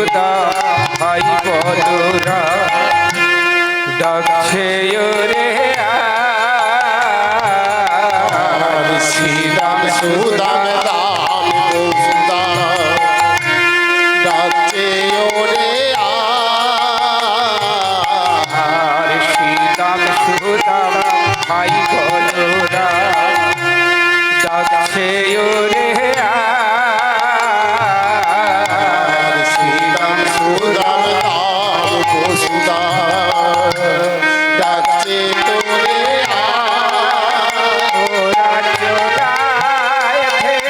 সুদা ভাই বলরা ডাকছে রে আর শ্রীরাম সুদাম দাম সুদা ডাকছে ওরে আর শ্রীরাম সুদা ভাই বলরা ডাকছে রে শ্রীরাম সুদাম দাম সুদা ডাকছে তোরে রাজ্য রায় হে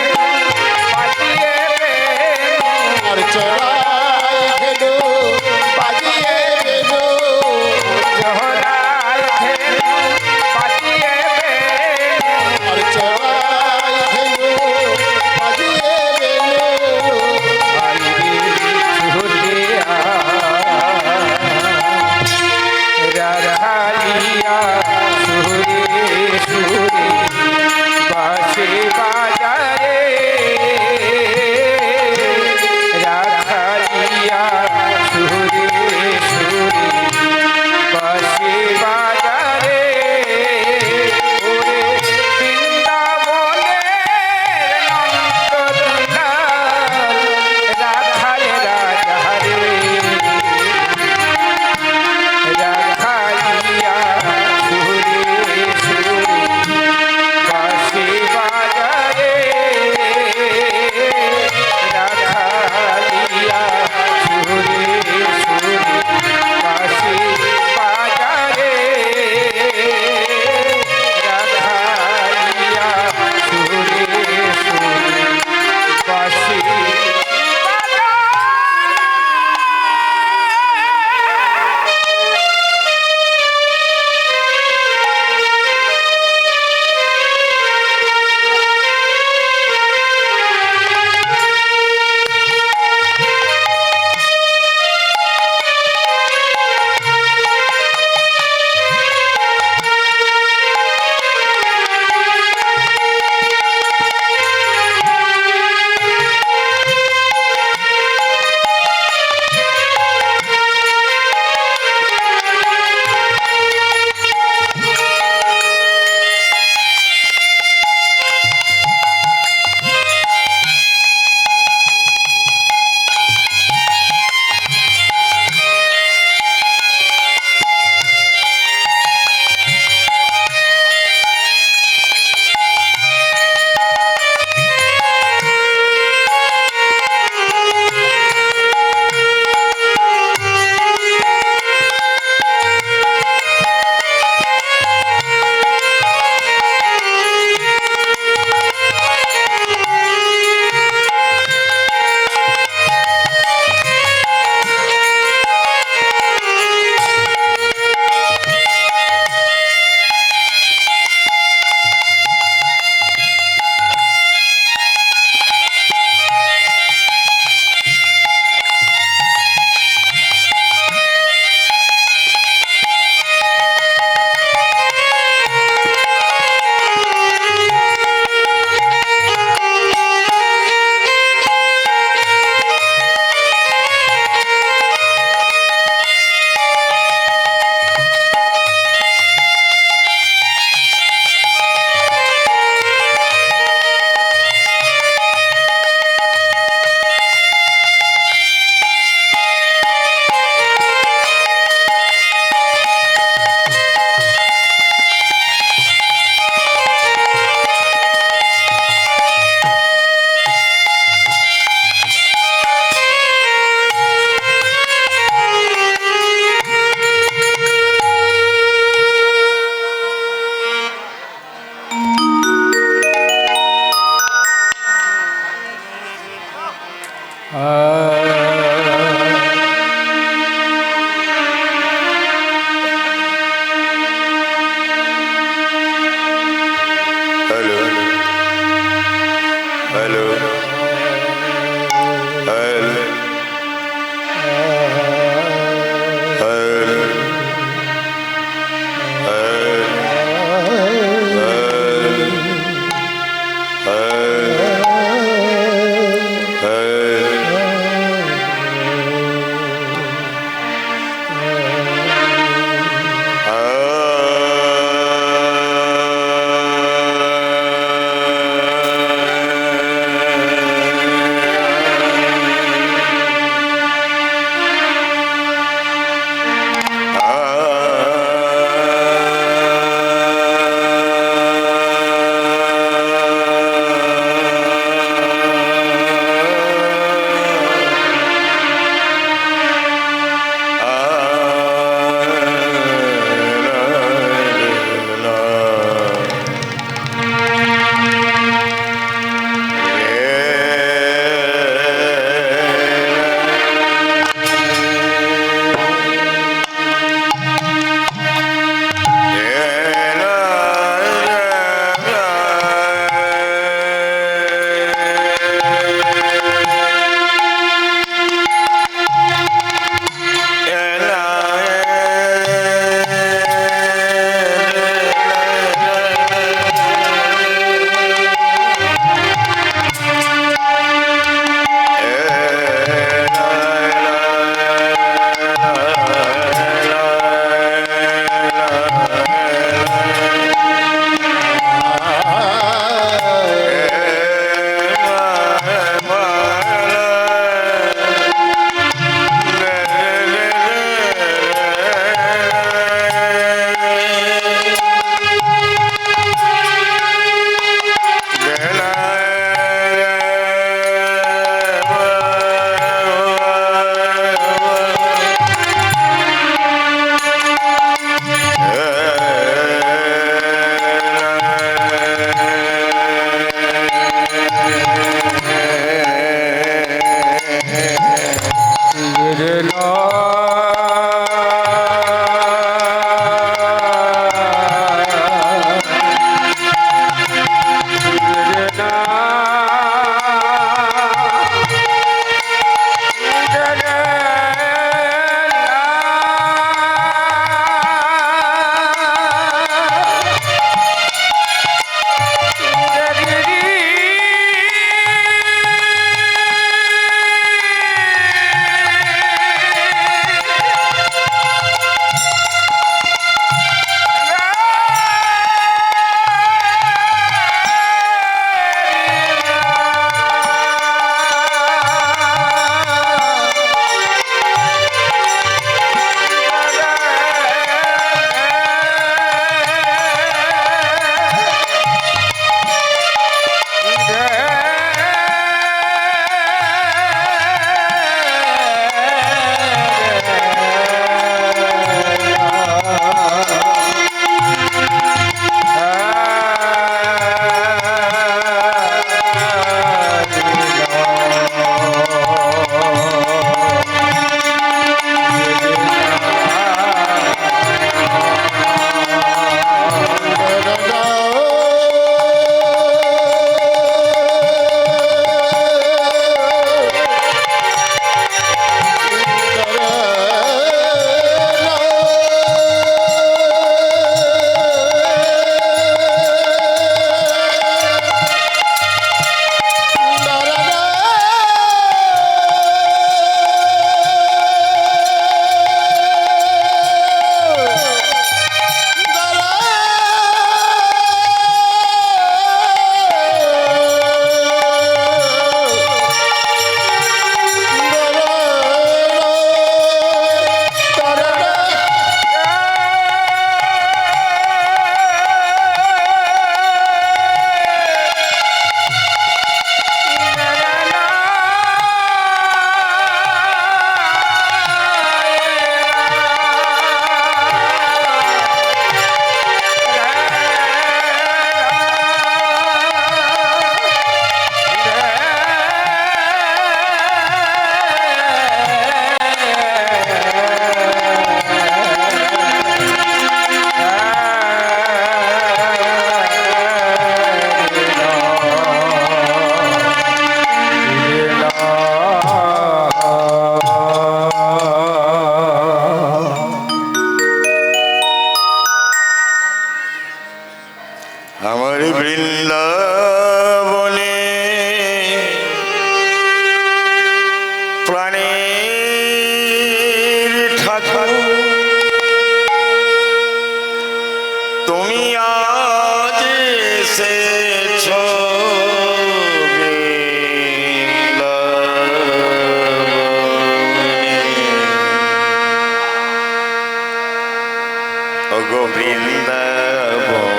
গো বৃন্দাবনে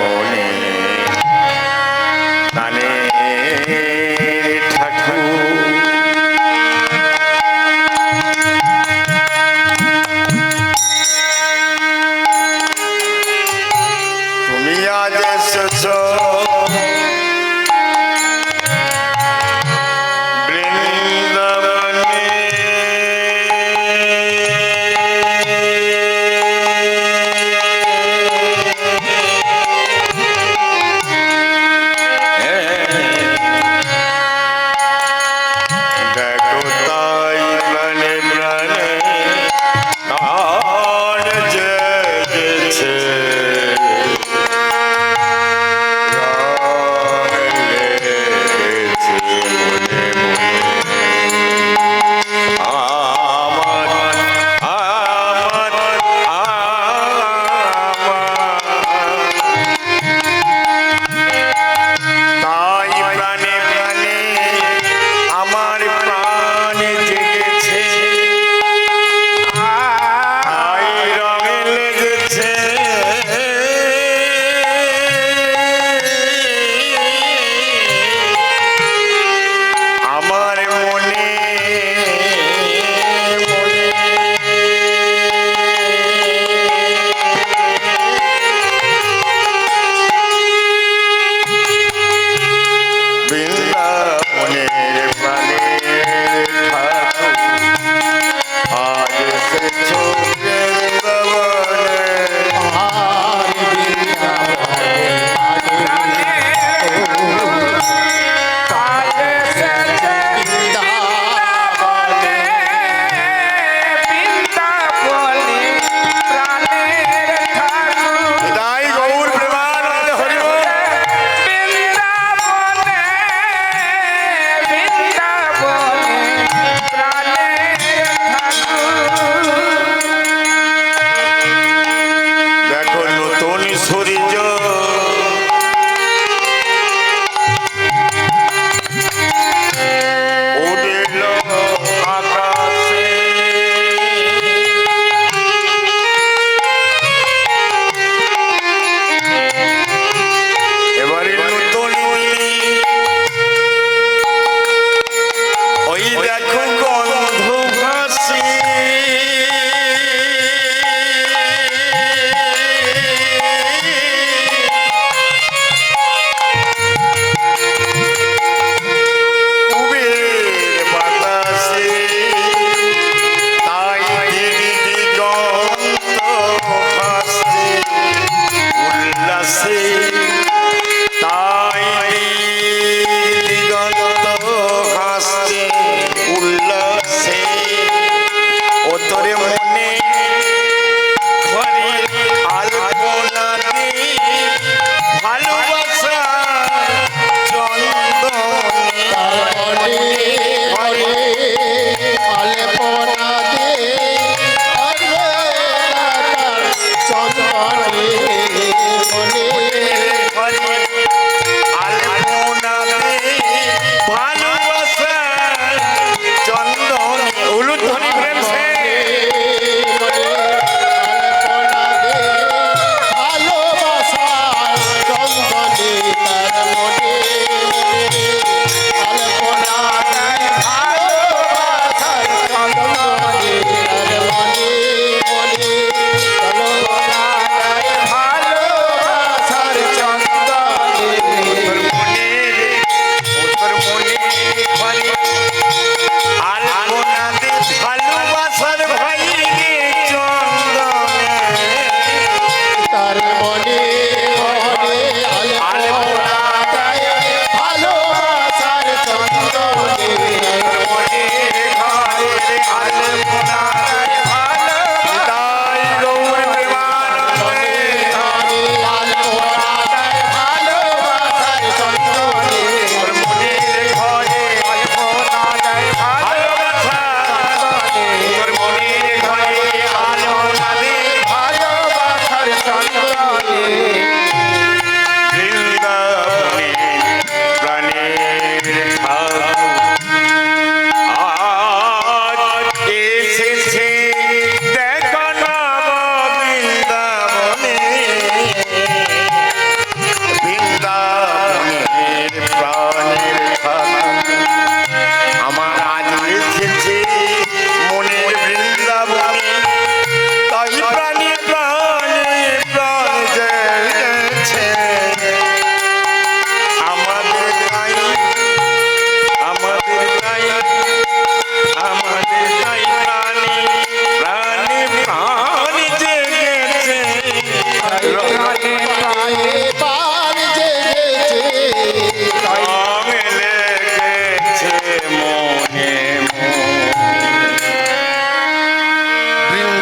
প্রাণের ঠাকুর। তুমি আজ এসেছ বৃন্দাবনে,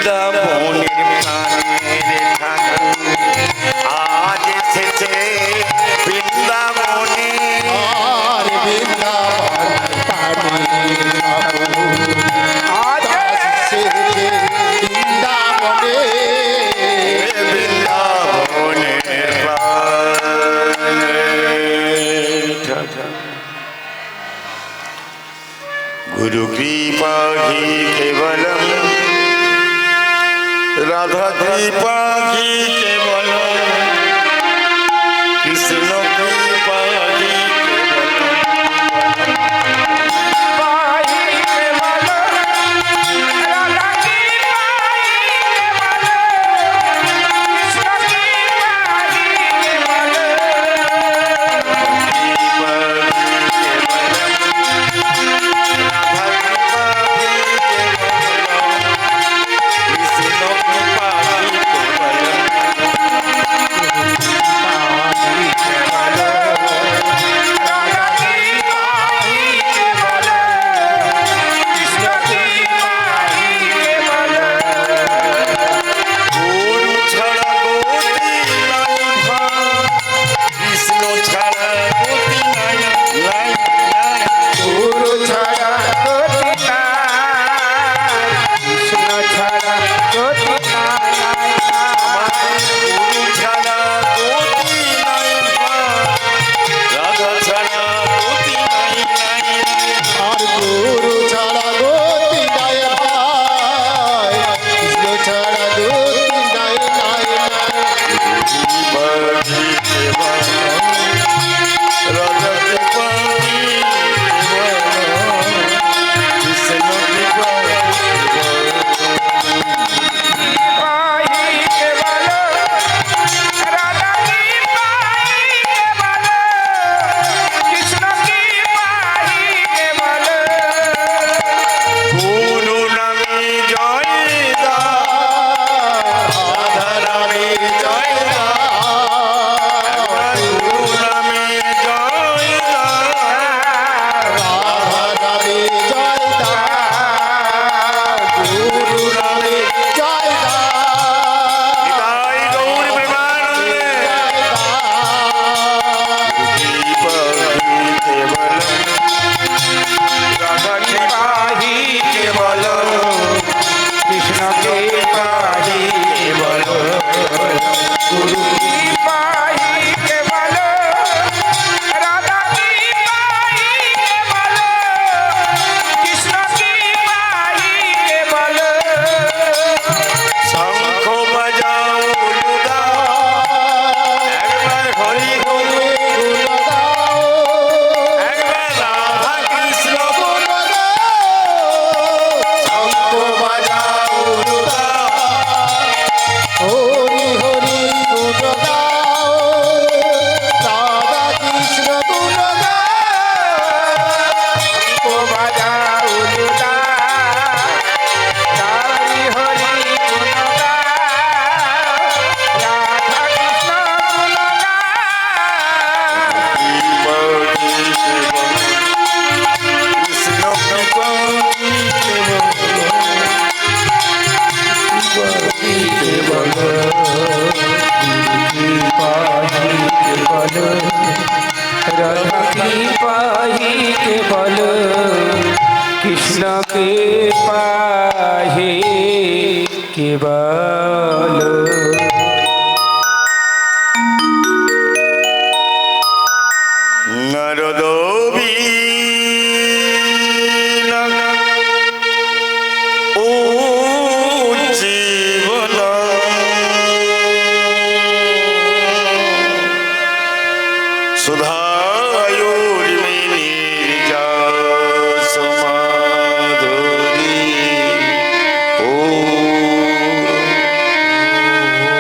বৃন্দাবনের প্রাণের ঠাকুর আজ এসেছে বৃন্দাবনে। আর বৃন্দাবন পানির ঠাকুর আজ এসেছে বৃন্দাবনে। বৃন্দাবনের প্রাণের ঠাকুর गुरु कृपा ही केवलम राधा कृपा ही केवलम कृष्ण कृपा ही पाही केवल राधा की पाही केवल कृष्ण के पाहे केवल नरदोबी ओ जीवन सुधायोर्मिनी समाधुरी ओ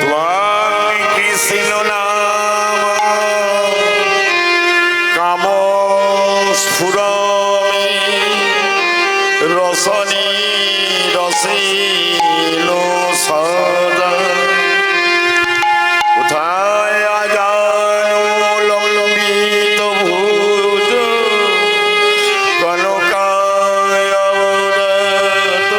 त्वां कृष्ण नाम কাম স্ফুরমি রসনী রসিল সদা কোথায় আজানুলম্বিত ভূত কনকায় অবরত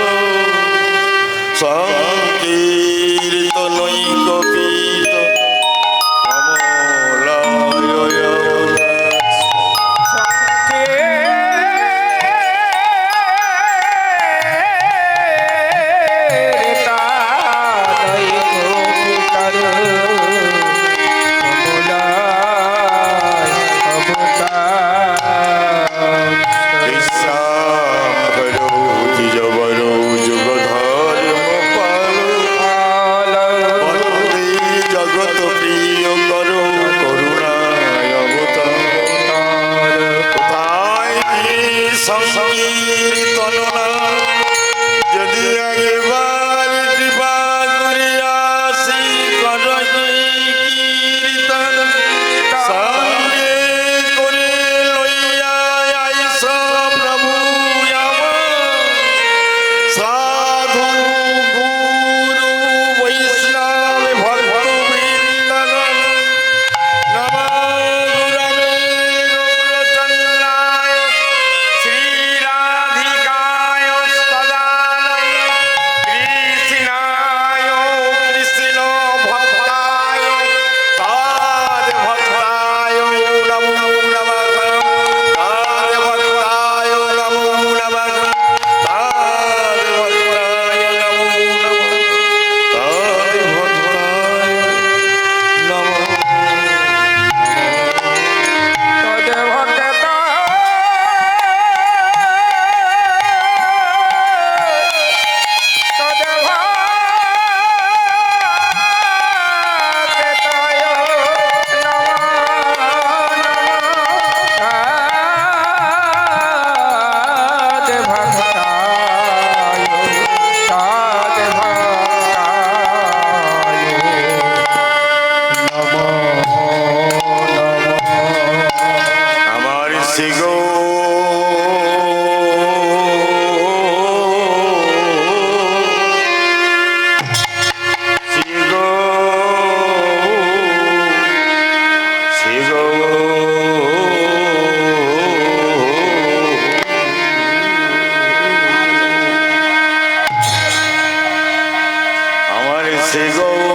শ্রী গৌরা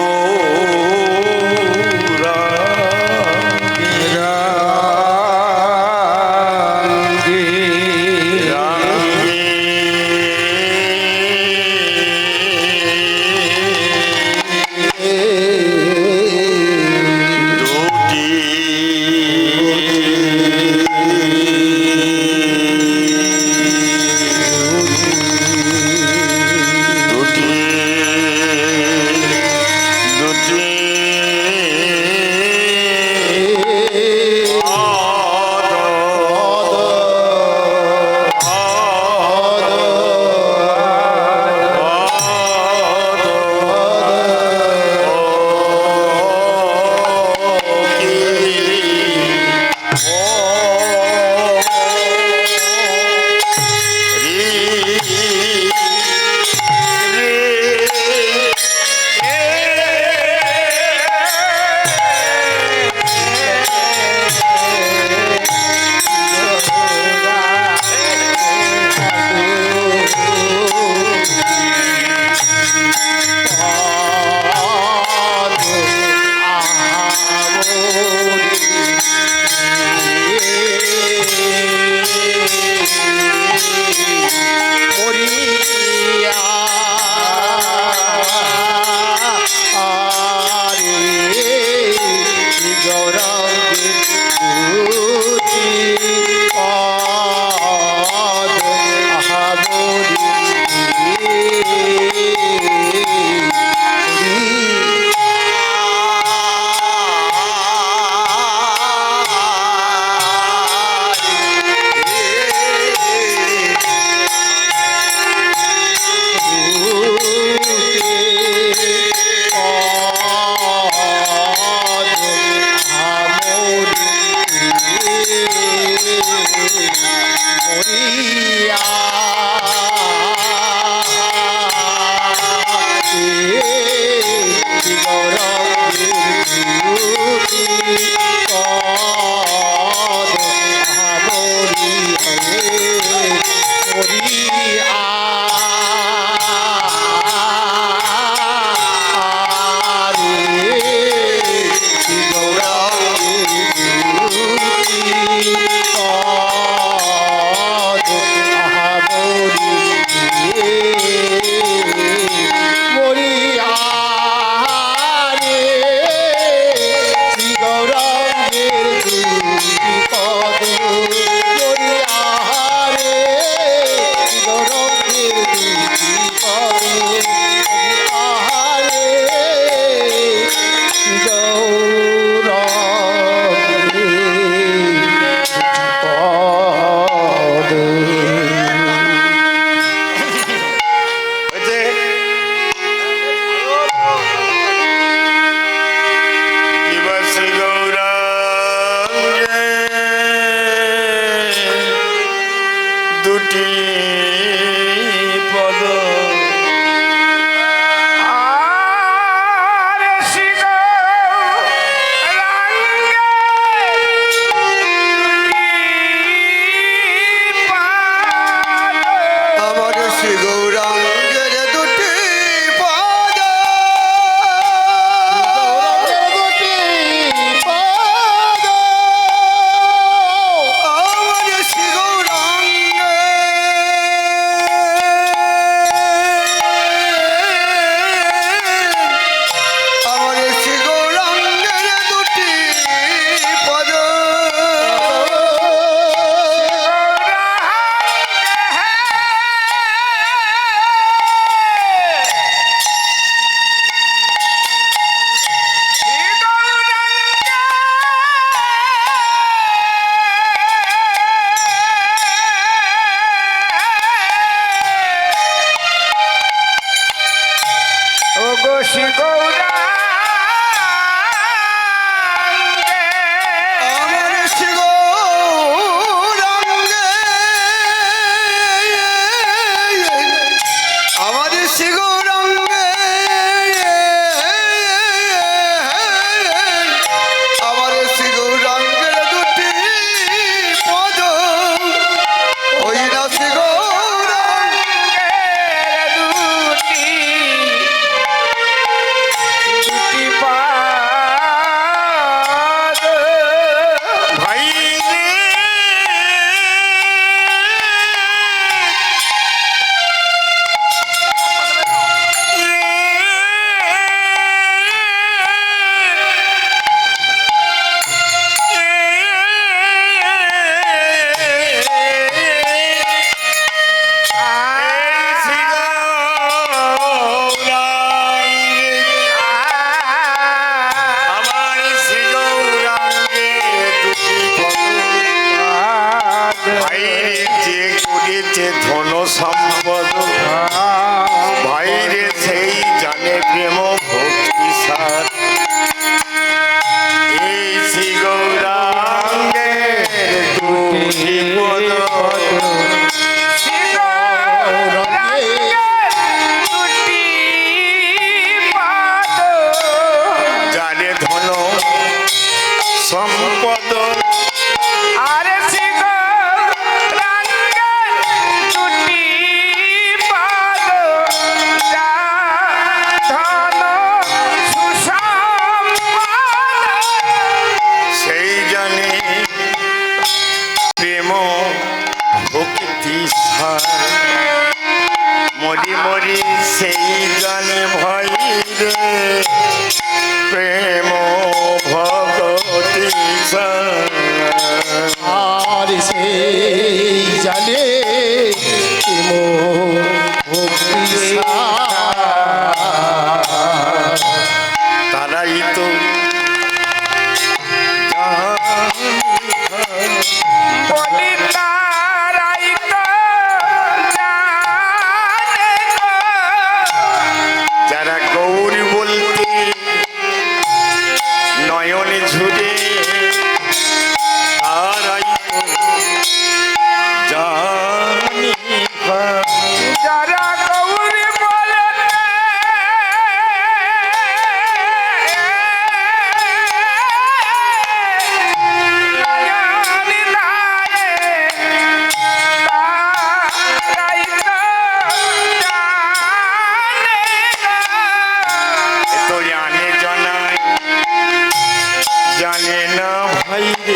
ভাই রে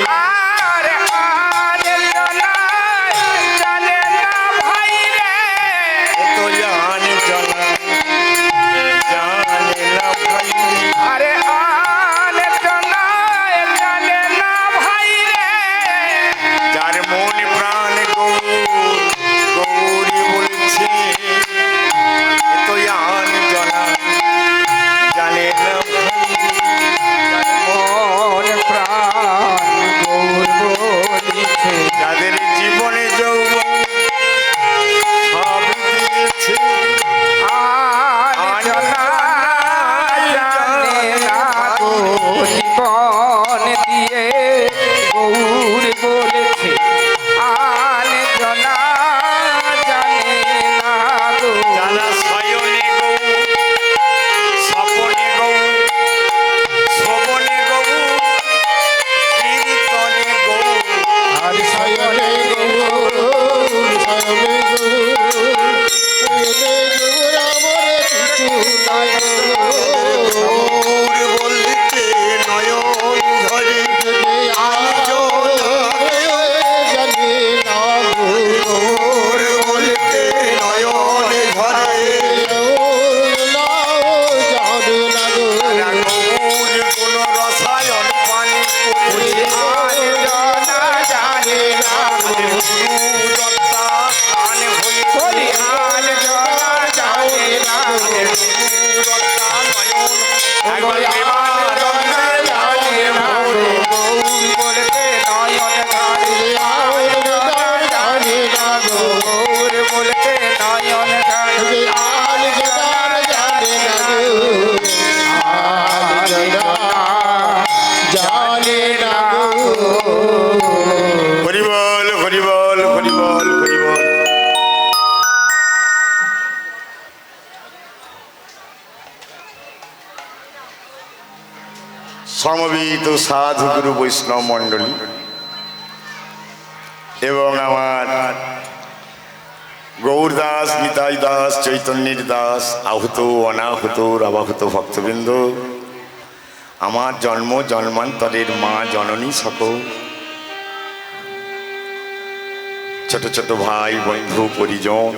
আর আনজনায় জানে না ভাই রে তো জানে জানা জানে না ভাই রে আরে আনজনায় জানে না ভাই রে যার মন প্রাণ গৌরী বলছে তো জানে জানা জানে না ভাই রে মন প্রাণ গৌর বলিছে যাদের জীবনে যৌবন সব দিয়েছে আনজনায় জানে না গো জীবন দিয়ে গৌর বলেছে আনজনা জানে না গো যারা শয়নে গৌ স্বপনে গৌ শ্রবণে গৌ কীর্তনে গৌ আর শয়নে গৌর শয়নে গৌর আমরে কিছু নাই গৌর বলতে নয়ন ধরে আজ জানি না গৌর বলতে নয়ন ধরে গৌর কোন রসায়ন পানি করে আনজনা জানে না গো গুরু দত্তা কান হয়ে বলি আনজনা জানে না গো গুরু দত্তা নয়ন একবার বলি আনজনা জানে না গো গৌর বলতে নয়ন ধারে জানে না গো গৌর বলতে নয়ন ধারে জানে না হরিবল হরিবল হরিবল হরিবল সমবেত সাধু গুরু বৈষ্ণব মণ্ডলী এবং আমার গৌর দাস নিতাই দাস চৈতন্যের দাস আহুত অনাহুত আবাহুত ভক্তবৃন্দ আমার জন্ম জন্মান্তরের মা জননী সকল ছোট ছোট ভাই বন্ধু পরিজন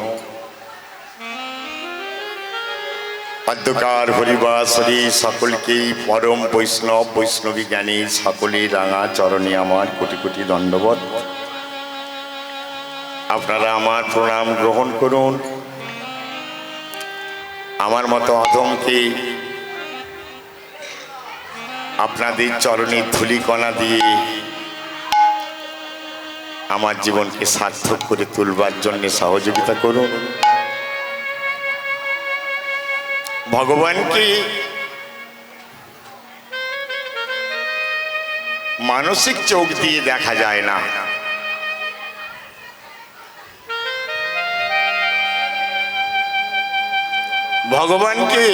অধ্যকার হরিবাসরী সকলকেই পরম বৈষ্ণব বৈষ্ণবী জ্ঞানী সকলের রাঙা চরণে আমার কোটি কোটি দণ্ডবত। আপনারা আমার প্রণাম গ্রহণ করুন। আমার মতো অধমকে আপনাদের চরণের ধূলিকণা দিয়ে আমার জীবনকে সার্থক করে তুলবার জন্য সহযোগিতা করুন। ভগবানকে মানসিক চোখ দিয়ে দেখা যায় না, ভগবানকে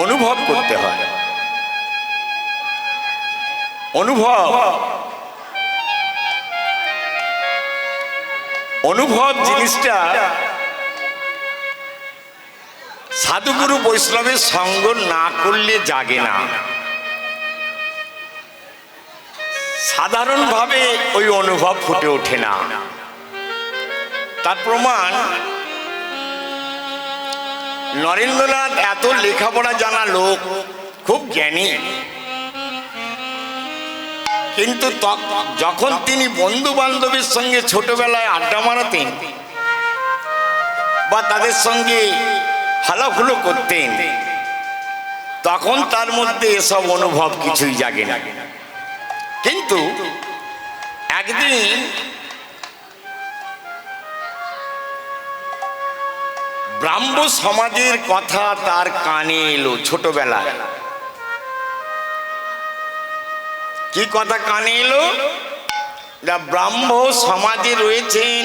অনুভব করতে হয়। অনুভব জিনিসটা সাধুগুরু বৈষ্ণবের সঙ্গ না করলে জাগে না। সাধারণভাবে ওই অনুভব ফুটে ওঠে না। তার প্রমাণ নরেন্দ্রনাথ এত লেখাপড়া জানা লোক, খুব জ্ঞানী, কিন্তু যখন তিনি বন্ধু বান্ধবের সঙ্গে ছোটবেলায় আড্ডা মারাতেন বা তাদের সঙ্গে হালাফুলো করতেন, তখন তার মধ্যে এসব অনুভব কিছুই জাগে না। কিন্তু একদিন ব্রাহ্ম সমাজের কথা তার কানে এলো ছোটবেলায়। কি কথা কানে এলো? ব্রাহ্ম সমাজে রয়েছেন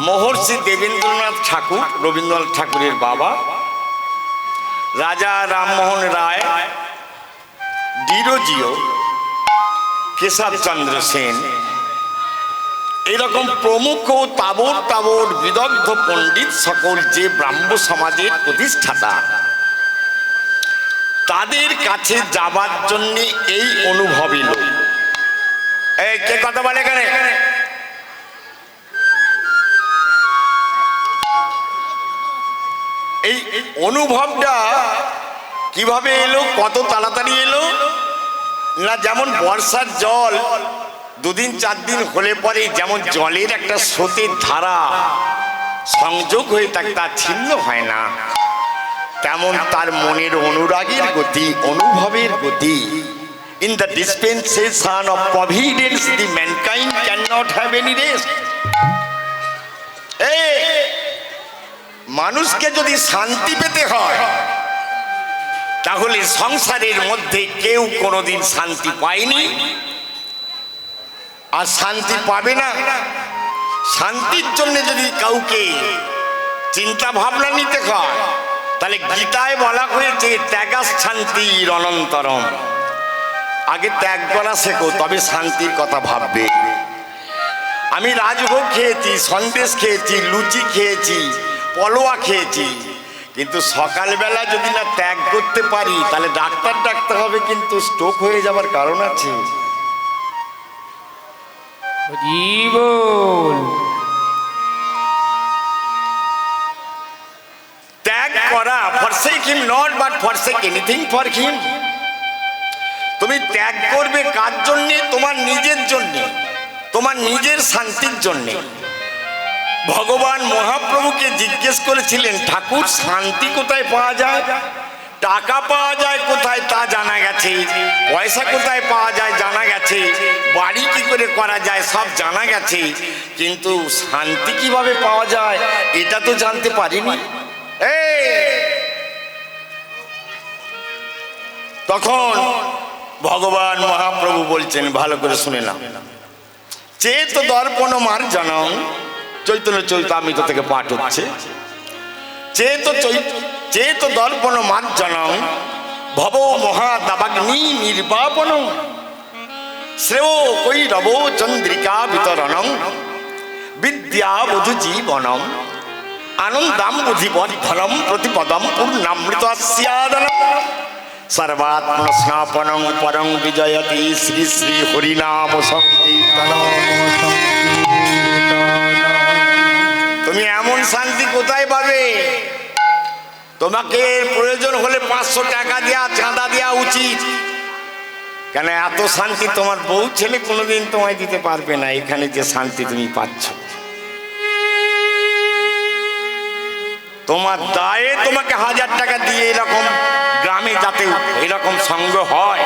মহর্ষি দেবেন্দ্রনাথ ঠাকুর, রবীন্দ্রনাথ ঠাকুরের বাবা, রাজা রামমোহন রায়, ডিরোজিও, কেশবচন্দ্র সেন, এরকম প্রমুখ তাবর তাবর বিদগ্ধ পণ্ডিত সকল যে ব্রাহ্ম সমাজের প্রতিষ্ঠাতা, তাদের কাছে যাবার জন্য এই অনুভব এলো। এই কে কথা বলে এখানে? এই অনুভবটা কিভাবে এলো, কত তাড়াতাড়ি এলো না, যেমন বর্ষার জল দুদিন 4 দিন হলে পরে যেমন জলের একটা স্রোতের ধারা সংযোগ হয়ে থাকে, তা ছিন্ন হয় না, তেমন তার মনের অনুরাগের গতি, অনুভবের গতি। In the dispensation of providence, the mankind cannot have any rest. মানুষকে যদি শান্তি পেতে হয়, তাহলে সংসারের মধ্যে কেউ কোনোদিন শান্তি পায়নি আর শান্তি পাবে না। শান্তির জন্য যদি কাউকে চিন্তা ভাবনা নিতে হয়, তাহলে গীতায় বলা হয়েছে ত্যাগাস শান্তির অনন্তরম। আগে ত্যাগ করা শেখো, তবে শান্তির কথা ভাববে। আমি রাজভোগ খেয়েছি, সন্দেশ খেয়েছি, লুচি খেয়েছি, পলোয়া খেয়েছি, কিন্তু সকালবেলা যদি না ত্যাগ করতে পারি, তাহলে ডাক্তার ডাকতে হবে, কিন্তু স্ট্রোক হয়ে যাবার কারণ আছে। জীবন ত্যাগ করা, forsake him not but forsake anything for him। তুমি ত্যাগ করবে কার জন্যে? তোমার নিজের জন্যে, তোমার নিজের শান্তির জন্যে। ভগবান মহাপ্রভুকে জিজ্ঞেস করেছিলেন, ঠাকুর শান্তি কোথায় পাওয়া যায়? টাকা পাওয়া যায় কোথায় তা জানা গেছে, পয়সা কোথায় পাওয়া যায় জানা গেছে, বাড়ি কি করে করা যায় সব জানা গেছে, কিন্তু শান্তি কিভাবে পাওয়া যায় এটা তো জানতে পারিনি। তখন ভগবান মহাপ্রভু বলছেন, ভালো করে শুনে নাও, চেত দর্পণ মার্জনং, চৈতন্য চৈতামৃত থেকে পাঠ হচ্ছে, চেত দর্পণ মার্জনং ভব মহাদাবাগ্নি নির্বাপনং শ্রেয় কৈরব চন্দ্রিকা বিতরণং বিদ্যাবধূ জীবনম আনন্দাম বুদ্ধিবর্ধনম প্রতিপদম পূর্ণামৃতস্যাদনম সর্বাত্ম স্নাপনং পরং বিজয়তি শ্রী শ্রী হরিনাম সংকীর্তনম। তুমি এমন শান্তি কোথায় পাবে? তোমাকে প্রয়োজন হলে 500 টাকা দেওয়া, চাঁদা দেওয়া উচিত। কেন? এত শান্তি তোমার বউ ছেলে কোনোদিন তোমায় দিতে পারবে না। এখানে যে শান্তি তুমি পাচ্ছ, তোমার দায়ে তোমাকে 1000 টাকা দিয়ে এরকম গ্রামে যাতে এরকম সঙ্গ হয়,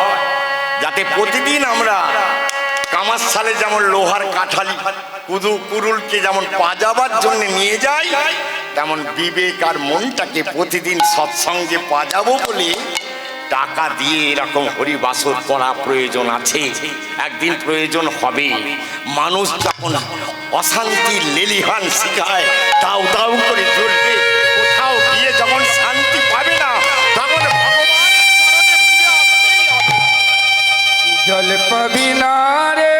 যাতে প্রতিদিন আমরা কামারশালে যেমন লোহার কাঠালি কুরুলকে যেমন পাজাবার জন্য নিয়ে যাই, তেমন বিবেক আর মনটাকে প্রতিদিন সৎসঙ্গে পাজাবো বলে টাকা দিয়ে এরকম হরিবাসর করা প্রয়োজন আছে। একদিন প্রয়োজন হবে। মানুষ যখন অশান্তির লেলিহান শিখায় তাও তাও করে চলবে, কোথাও গিয়ে যখন শান্তি পাবে না, তখন জল পাবি না রে,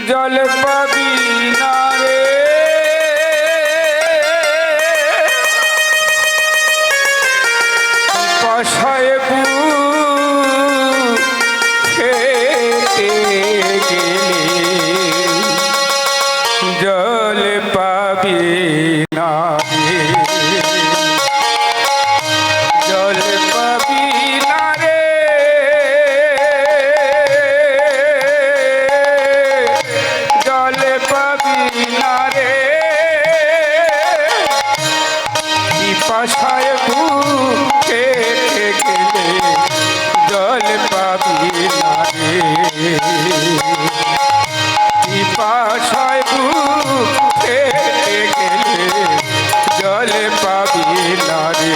জল পাবি না রে, কষায় খেতে গেলে জল পাবি না রে, জল পাবি না রে, জল পাবি না রে, পিপাসায় বুকে গেলে জল পাবি না রে, পিপাসায় বুকে গেলে জল পাবি না রে।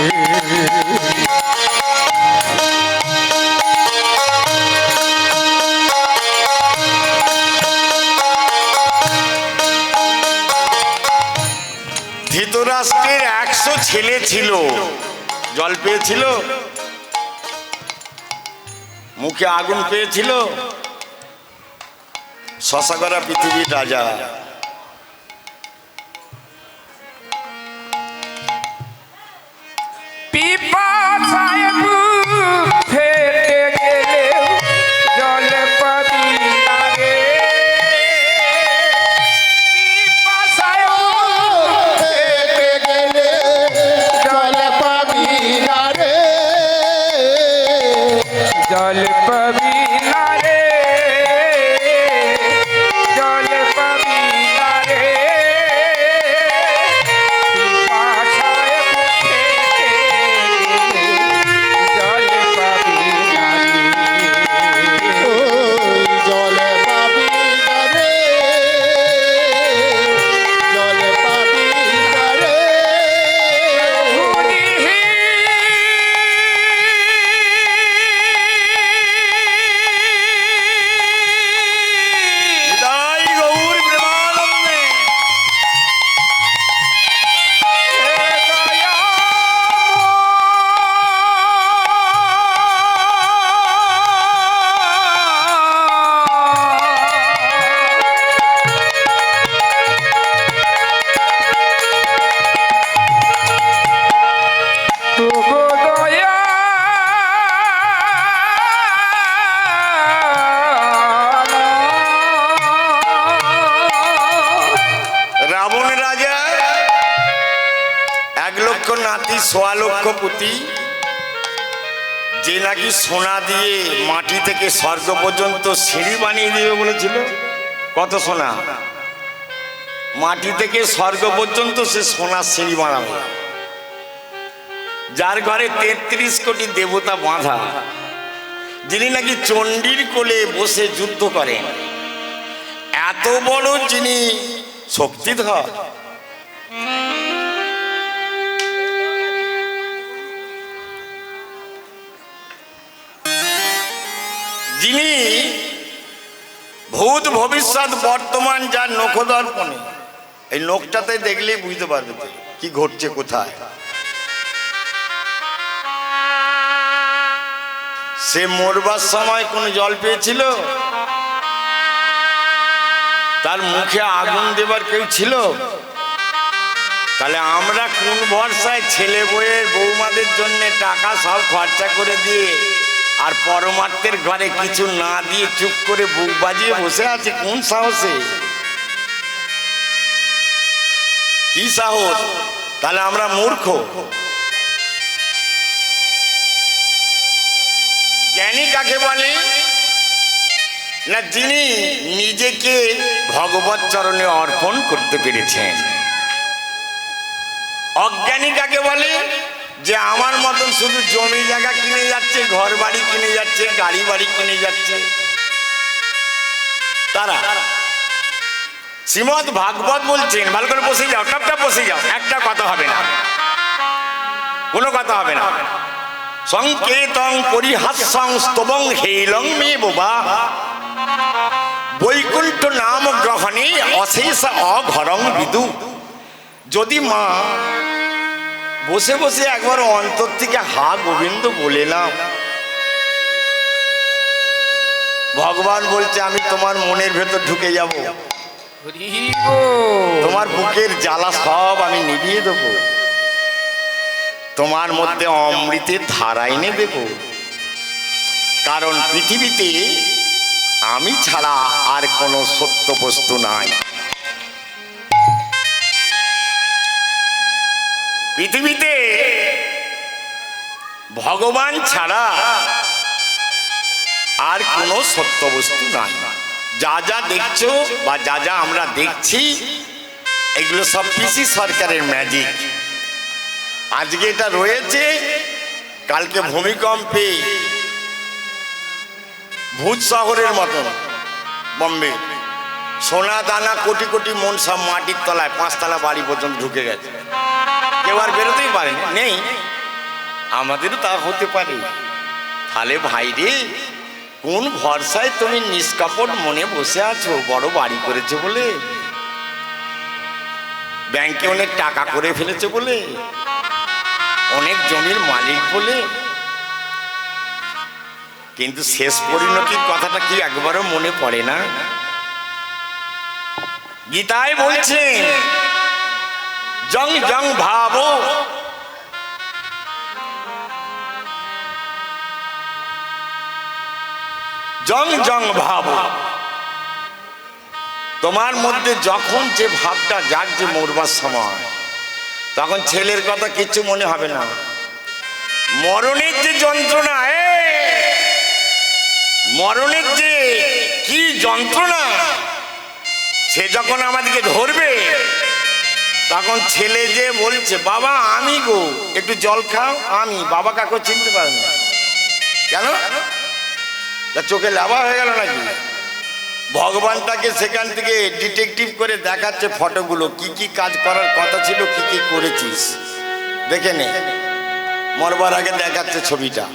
ধৃতরাষ্ট্রের 100 ছেলে ছিল, জল পেয়েছিল, মুখে আগুন পেয়েছিল, শশাকরা পৃথিবীর রাজা। পিপাসায় বুক ফেটে গেলেও জল পাবি না রে। পিপাসায় বুক ফেটে গেলে জল পাবি না রে। জল পাবি না রে, জল পাবি না রে। পিপাসায় বুক ফেটে গেলেও জল পাবি না রে। ওই জল পাবি না রে, জল পাবি না রে। নিতাই গৌর প্রেমানন্দে। রাবণ রাজা 1,00,000 নাতি 1,00,000 পুতি, যে নাকি সোনা দিয়ে মাটি থেকে স্বর্গ পর্যন্ত সিঁড়ি বানিয়ে দিবে বলেছিল। কত সোনা? মাটি থেকে স্বর্গ পর্যন্ত সে সোনার সিঁড়ি বানাবে। যার ঘরে 33 কোটি দেবতা বাঁধা, যিনি নাকি চণ্ডীর কোলে বসে যুদ্ধ করেন, এত বড় যিনি শক্তিধর, যিনি ভূত ভবিষ্যৎ বর্তমান যার নখদর্পণে, এই নখটাতে দেখলেই বুঝতে পারবে কি ঘটছে কোথায়। সে মরবার সময় কোন জল পেয়েছিল? তার মুখে আগুন দেবার কেউ ছিল? তাহলে আমরা কোন ভরসায় ছেলে বউয়ের বৌমাদের জন্য টাকা সব খরচা করে দিয়ে আর পরমার্থের ঘরে কিছু না দিয়ে চুপ করে বুক বাজিয়ে বসে আছে? কোন সাহসে? কি সাহস? তাহলে আমরা মূর্খ। জ্ঞানী কাকে বলে? না যিনি নিজেকে ভগবত চরণে অর্পণ করতে পেরেছেন। অজ্ঞানী কাকে বলে? যে আমার মতন শুধু জমি জায়গা কিনে যাচ্ছে, ঘর বাড়ি কিনে যাচ্ছে, গাড়ি বাড়ি কিনে যাচ্ছে তারা। শ্রীমদ্ ভাগবত বলছেন, ভালো করে বসে যাও, টপটা বসে যাও, একটা কথা হবে না, কোনো কথা হবে না। সংকেতং পরিহাস্যং স্তবং হেলং মে বোবা বৈকুণ্ঠ নাম গ্রহণে অশেষ অঘরং বিদু। যদি মা বসে বসে একবার অন্তর থেকে হা গোবিন্দ বলে না, ভগবান বলছে আমি তোমার মনের ভেতর ঢুকে যাব, তোমার বুকের জ্বালা সব আমি নিভিয়ে দেব, তোমার মধ্যে অমৃতের ধারা এনে দেব। কারণ পৃথিবীতে আমি ছাড়া আর কোনো সত্য বস্তু নাই। পৃথিবীতে ভগবান ছাড়া আর কোনো সত্য বস্তু নাই। যা যা দেখছো বা যা যা আমরা দেখছি, এগুলো সব পিসি সরকারের ম্যাজিক। আজকে এটা রয়েছে, কালকে ভূমিকম্পে ভূত শহরের মতন বম্বে সোনা দানা কোটি কোটি মন সব মাটির তলায় 5 তলা বাড়ি পর্যন্ত ঢুকে গেছে, কেউ আর বেরোতেই পারেনি। নেই, আমাদেরও তা হতে পারে। তাহলে ভাই রে, কোন ভরসায় তুমি নিষ্কাপট মনে বসে আছো? বড় বাড়ি করেছে বলে, ব্যাংকে অনেক টাকা করে ফেলেছে বলে, অনেক জমির মালিক বলে, কিন্তু শেষ পরিণতির কথাটা কি একবারও মনে পড়ে না? গীতায় বলছে জং জং ভাবো জং জং ভাব। তোমার মধ্যে যখন যে ভাবটা জাগছে মরবার সময়, তখন ছেলের কথা কিচ্ছু মনে হবে না। মরণের যে যন্ত্রণা, মরণের যে কি যন্ত্রণা, সে যখন আমাদেরকে ধরবে, তখন ছেলে যে বলছে বাবা আমি গো, একটু জল খাও, আমি বাবা কাকে চিনতে পারি না। কেন? চোখে লাভা হয়ে গেল নাকি? ভগবান তাকে সেখান থেকে ডিটেকটিভ করে দেখাচ্ছে ফটোগুলো, কি কি কাজ করার কথা ছিল, কি কি করেছিস দেখে নে। মরবার আগে দেখাচ্ছে ছবিটা।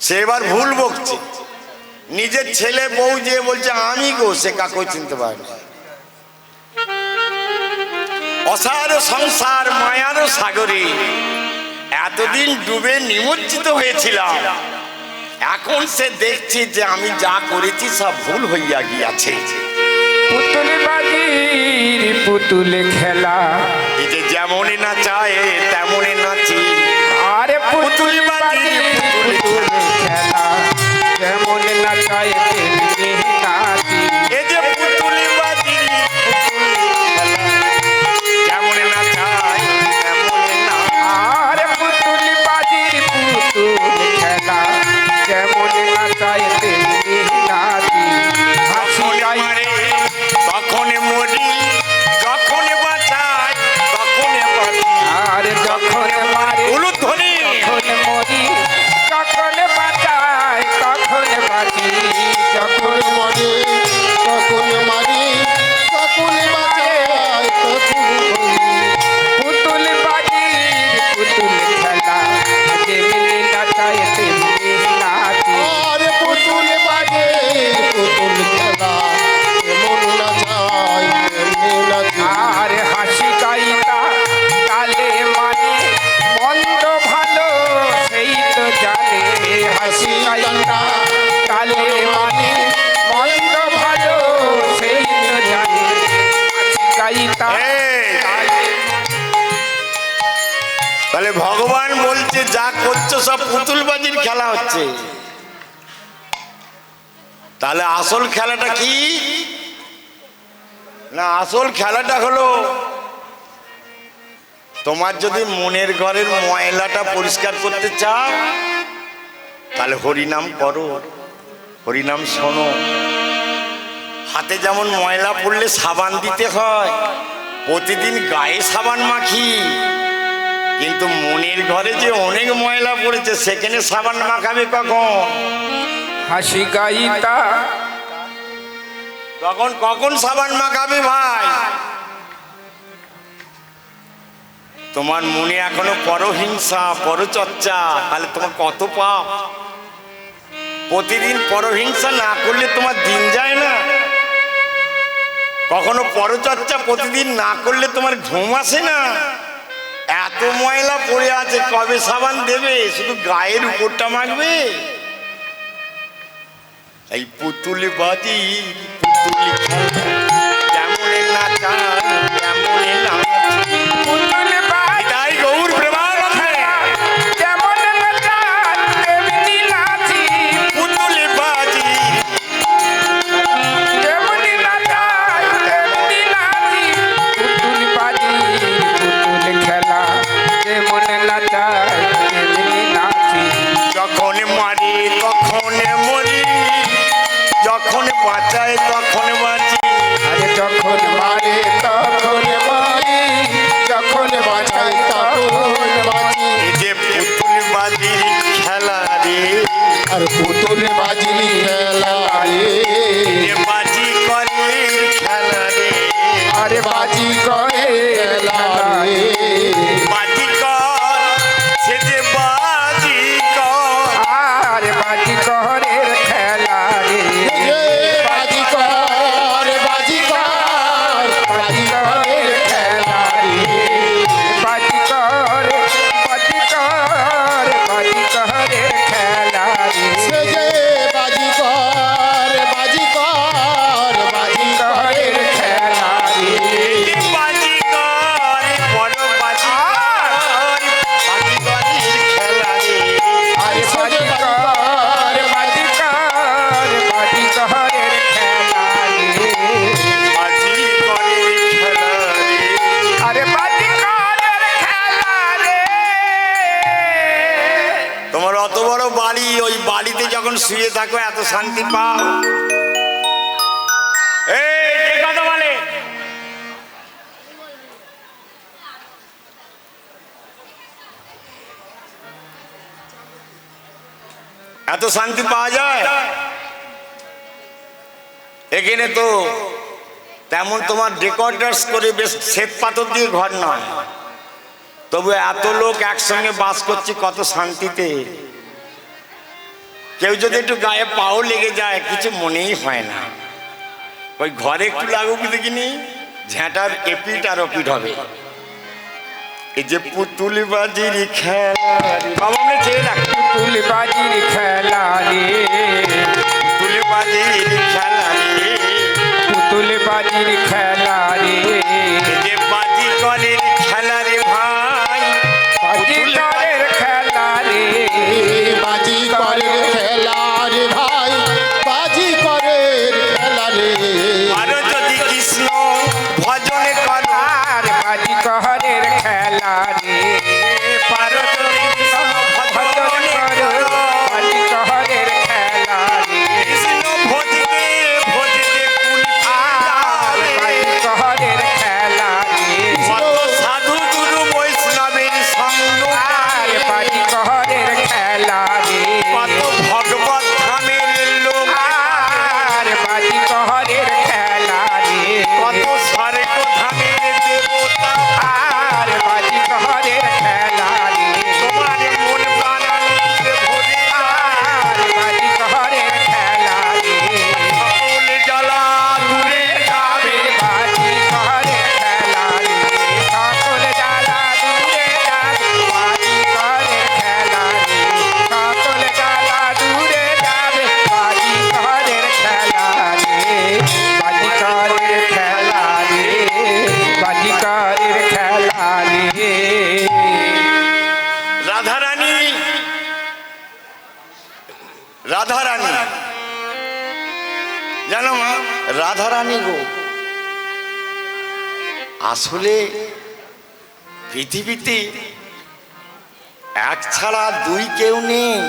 সে এবার ভুল বকছে, নিজের ছেলে বউ যে বলছে আমি গো, সে কাকেও চিনতে পারে না। অসার সংসার মায়ার সাগরে এতদিন ডুবে নিমজ্জিত হয়েছিলাম, এখন সে দেখছি যে আমি যা করেছি সব ভুল হইয়া গিয়াছে। পুতুল বাজির পুতুল খেলা, এই যে যেমনই না চায় তেমনই নাচি। আরে পুতুল বাজির পুতুল খেলা, যেমন নাচায় তেমনি নাচি। এই যে পুতুল বাজির পুতুল খেলা, যেমন না চায় তেমনই নাচি। আরে পুতুল বাজির পুতুল খেলা, যেমন নাচায় তেমনি নাচি। হাসি যখন মারে তখন মরি, যখন বাঁচায় তখন বাঁচি। আর যখন মারে উলুধ্বনি। তখন মরি, যখন বাঁচায় তখন বাঁচি। যখন মরে তখন মারি, তখন বাঁচাই তখন মরি। পুতুল বাজির পুতুল খেলা, যেমনি নাচায় তেমনি নাচি। আর পুতুল বাজে পুতুল খেলা, এমন নাচাই তেমনি নাচি। আর হাসি গাইতা কালে মানে, মন্দ ভালো সেই তো জানে। হাসি গাইতা কালে মানে, মন্দ ভালো সেই তো জানে। হাসি গাইতা এই, তাহলে ভগবান বলছে যা করছো সব পুতুলবাজির খেলা হচ্ছে। তাহলে আসল খেলাটা কি? না, আসল খেলাটা হলো তোমার যদি মনের ঘরের ময়লাটা পরিষ্কার করতে চাও, তাহলে হরিনাম করো, হরিনাম শোনো। হাতে যেমন ময়লা পড়লে সাবান দিতে হয়, প্রতিদিন গায়ে সাবান মাখি, কিন্তু মনের ঘরে যে অনেক ময়লা পড়েছে সেখানে সাবান মাখাবে কখন? হাসি গাইতা তখন কখন সাবান মাখাবে ভাই? তোমার মনে এখনো পরহিংসা পরচর্চা, তাহলে তোমার কত পাপ। প্রতিদিন পরহিংসা না করলে তোমার দিন যায় না। কখনো পরচর্চা প্রতিদিন না করলে তোমার ঘুম আসে না। এত ময়লা পড়ে আছে, কবে সাবান দেবে? শুধু গায়ের উপরটা মাখবে। এই পুতুল বাজি পুতুল খেলা, যেমন নাচায় তেমন নাচি। পুতুল বাজির তাই গৌর প্রেমানন্দে যেমন নাচায় তেমনি নাচি। পুতুল বাজি যেমন নাচায় তেমনি নাচি। পুতুল বাজির পুতুল খেলা, যেমন নাচায় তেমনি নাচি। যখন মারি তখন মরি, যখন বাঁচায় তখন বাঁচি। শুয়ে থাকো এত শান্তি পাও। এই কে কথা বলে? এত শান্তি পাওয়া যায় এখানে? তো তেমন তোমার ডেকোরেটরস করে বেশ শ্বেত পাথর দিয়ে ঘর নয়, তবু এত লোক একসঙ্গে বাস করছি কত শান্তিতে। কেউ যদি একটু গায়ে পাও লেগে যায় কিছু মনেই হয় না, ওই ঘরে একটু লাগুক দেখিনি ঝ্যাঁটার এপিট আর ওপিট হবে। এই যে পুতুলবাজির খেলা বাবা আমরা চেয়ে রাখ, পুতুলবাজির খেলা রে, পুতুলবাজির খেলা রে, পুতুলবাজির খেলা রে, যে বাজি করের খেলা রে ভাই, বাজিকরের খেলা রে, বাজি করের খেলা রে ভাই, বাজি করের খেলা রে। আরো যদি কৃষ্ণ ভজন করো, আর বাজিকরের খেলা রে, পারো যদি কৃষ্ণ ভজন করো, বাজিকরের খেলা রে, কৃষ্ণ ভজতে ভজতে কুল আর বাজিকরের খেলা রে, কত সাধু গুরু বৈষ্ণবের সঙ্গ, আর বাজিকরের খেলা রে, কত ভগবত ধামের লোক, আর বাজিকরের খেলা রে, কত স্বর্গ ধামের দেবতা, আর বাজিকরের খেলা রে, তোমার মন প্রাণ আনন্দে ভরে আর বাজিকরের খেলা রে, সকল জ্বালা দূরে যাবে। বাজিকরের খেলা রে, সকল জ্বালা দূরে যাবে, বাজিকরের খেলা রে, সকল জ্বালা দূরে যাবে, বাজিকরের খেলা রে, বাজিকরের খেলা রে, বাজিকরের খেলা রে। রাধারানী, রাধারানী জানো মা, রাধারানী গো, আসলে পৃথিবীতে এক ছাড়া দুই কেউ নেই।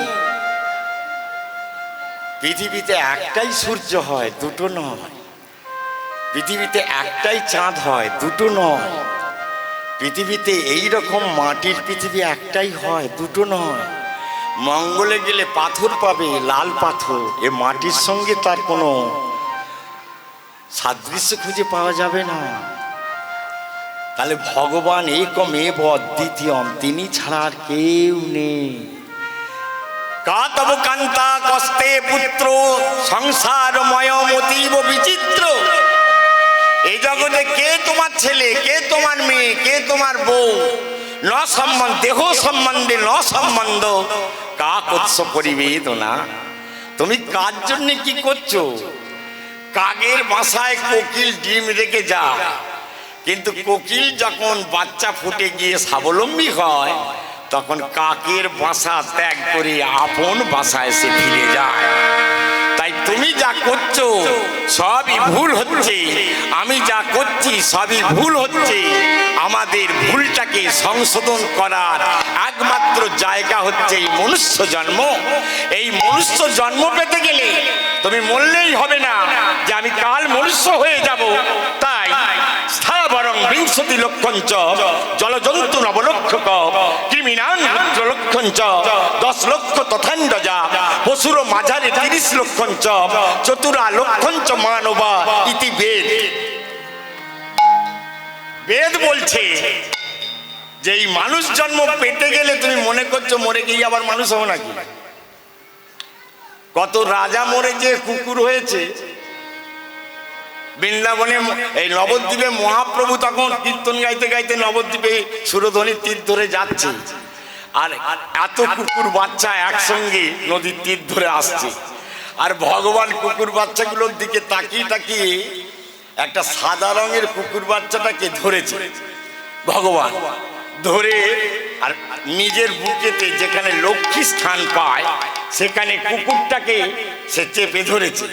পৃথিবীতে একটাই সূর্য হয়, দুটো নয়। পৃথিবীতে একটাই চাঁদ হয়, দুটো নয়। পৃথিবীতে এই রকম মাটির পৃথিবী একটাই হয়, দুটো নয়। মঙ্গলে গেলে পাথর পাবে, লাল পাথর। এ মাটির সঙ্গে তার কোনো সাদৃশ্য খুঁজে পাওয়া যাবে না। তাহলে ভগবান একম এব অদ্বিতীয়ম, তিনি ছাড়া আর কেউ নেই। কাতব কান্তা কস্তে পুত্র সংসারময় অতীব বিচিত্র। এই জগতে কে তোমার ছেলে, কে তোমার মেয়ে, কে তোমার বউ, ন সম্বন্ধ, দেহ সম্বন্ধে ন সম্বন্ধ, কাক উৎস পরিবেদনা। তুমি কার জন্য কি করছো? কাকের বাসায় কোকিল ডিম রেখে যা, কিন্তু কোকিল যখন বাচ্চা ফুটে গিয়ে স্বাবলম্বী হয় তখন কাকের বাসা ত্যাগ করে আপন বাসায় এসে ফিরে যায়। তাই তুমি যা করছো সবই ভুল হচ্ছে, আমি যা করছি সবই ভুল হচ্ছে। আমাদের ভুলটাকে সংশোধন করার একমাত্র জায়গা হচ্ছে এই মনুষ্য জন্ম। এই মনুষ্য জন্ম পেতে গেলে তুমি বললেই হবে না যে আমি কাল মনুষ্য হয়ে যাব। তাই স্থাবরং বিংশতি লক্ষঞ্চ জলজন্তু নবলক্ষক কৃমিনাং রুদ্র লক্ষঞ্চ 10 লক্ষ তথান্ডজা পশুর মাঝারে 30 লক্ষঞ্চ চতুরা লক্ষঞ্চ মানবা ইতি বেদ। বেদ বলছে যে এই মানুষ জন্ম পেতে গেলে তুমি মনে করছো মরে গিয়ে আবার মানুষ হবো নাকি? কত রাজা মরে যে কুকুর হয়েছে। বৃন্দাবনে এই নবদ্বীপে মহাপ্রভু তখন কীর্তন গাইতে গাইতে নবদ্বীপে সুরধ্বনির তীর ধরে যাচ্ছে, আর এত কুকুর বাচ্চা একসঙ্গে নদীর তীর ধরে আসছে। আর ভগবান কুকুর বাচ্চাগুলোর দিকে তাকিয়ে তাকিয়ে একটা সাদা রঙের কুকুর বাচ্চাটাকে ধরেছে ভগবান, ধরে আর নিজের বুকেতে যেখানে লক্ষ্মী স্থান পায় সেখানে কুকুরটাকে সে চেপে ধরেছে।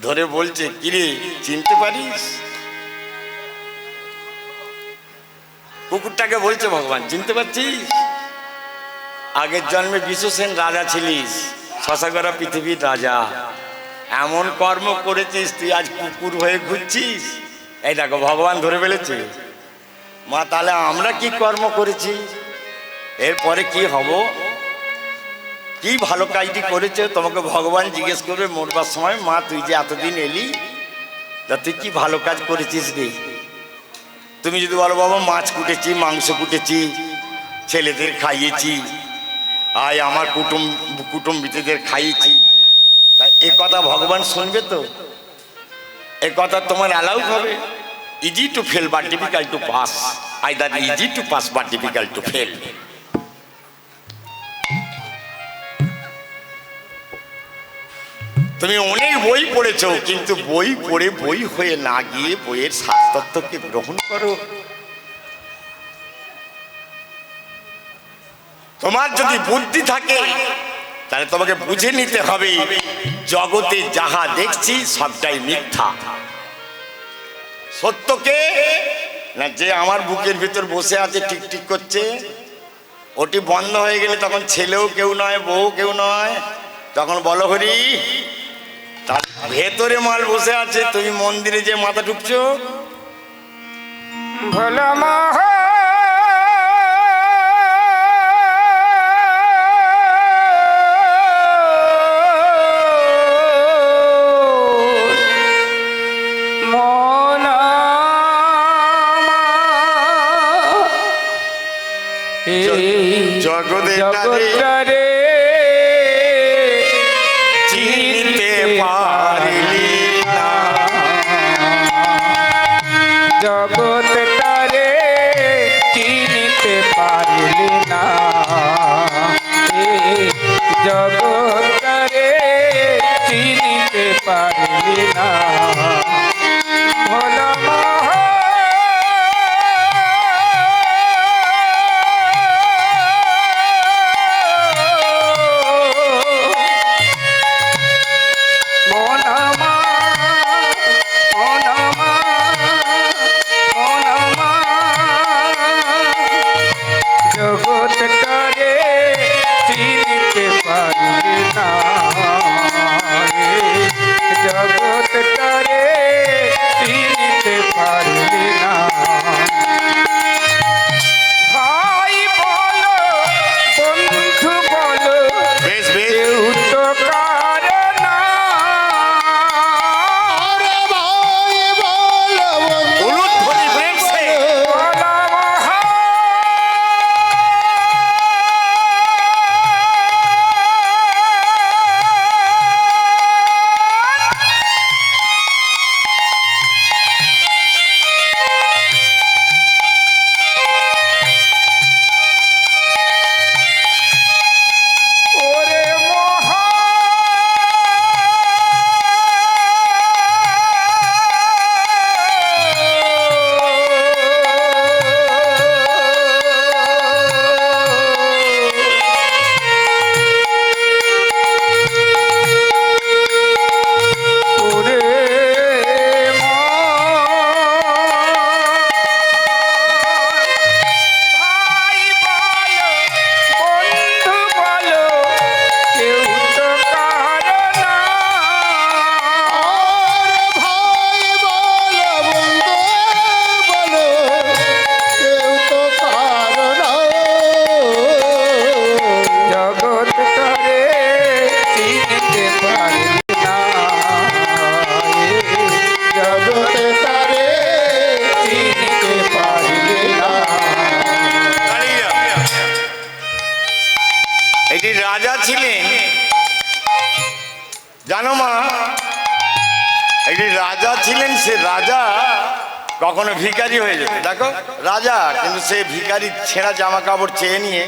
ধরে বলছে, কিরে চিনতে পারিস? কুকুরটাকে বলছে ভগবান, চিনতে পারছিস? আগের জন্মে বিশ্বসেন রাজা ছিলিস, শশাগড়া পৃথিবীর রাজা, এমন কর্ম করেছিস তুই আজ কুকুর হয়ে ঘুরছিস। এই দেখো ভগবান ধরে ফেলেছে। মা তাহলে আমরা কি কর্ম করেছি, এরপরে কি হব, কি ভালো কাজটি করেছে তোমাকে ভগবান জিজ্ঞেস করবে মরবার সময়। মা তুই যে এতদিন এলি, তা তুই কি ভালো কাজ করেছিস রে? তুমি যদি বলো বাবা মাছ কুটেছি, মাংস কুটেছি, ছেলেদের খাইয়েছি, আয় আমার কুটুম্বিদের খাইয়েছি, তা এ কথা ভগবান শুনবে তো? এ কথা তোমার অ্যালাউ হবে? Easy to fail but difficult to pass, either easy to pass but difficult to fail. তুমি অনেক বই পড়েছো, কিন্তু বই পড়ে বই হয়ে না গিয়ে বইয়ের সারতত্ত্বকে গ্রহণ করো। তোমার যদি বুদ্ধি থাকে তাহলে তোমাকে বুঝে নিতে হবে জগতে যাহা দেখছি সবটাই মিথ্যা। সত্যকে না, যে আমার বুকের ভিতর বসে আছে টিকটিক করছে, ওটি বন্ধ হয়ে গেলে তখন ছেলেও কেউ নয়, বউ কেউ নয়, তখন বলো হরি। তার ভেতরে মাল বসে আছে, তুমি মন্দিরে যে মাথা ঢুকছো। ভোলা মহ জগৎটারে চিনতে পারলি না, জগৎটারে চিনতে পারলি না, জগৎটারে চিনতে পারলি না। ভোলা মহ জগৎটারে চিনতে পারলি না, জগৎটারে চিনতে পারলি না। ভাই বলো বন্ধু বলো বেশ বেশ কেউ তো কারো না। আরে ভাই বলো বন্ধু উলুধ্বনি ব্রেকছে। ভোলা মহা ওরে মহা ওরে ভাই বলো বন্ধু বলো কেউ তো কারো না। আরে ভাই বলো বন্ধু বলো কেউ তো কারো না। জগৎটারে চিনতে পারলি না, জগতে তারে চিনতে পারলি না। এটি রাজা ছিলেন, জানো মা, একটি রাজা ছিলেন। সে রাজা কখনো ভিখারি হয়ে যেত। দেখো রাজা, কিন্তু সে ভিখারি ছেঁড়া জামা কাপড় চেয়ে নিয়ে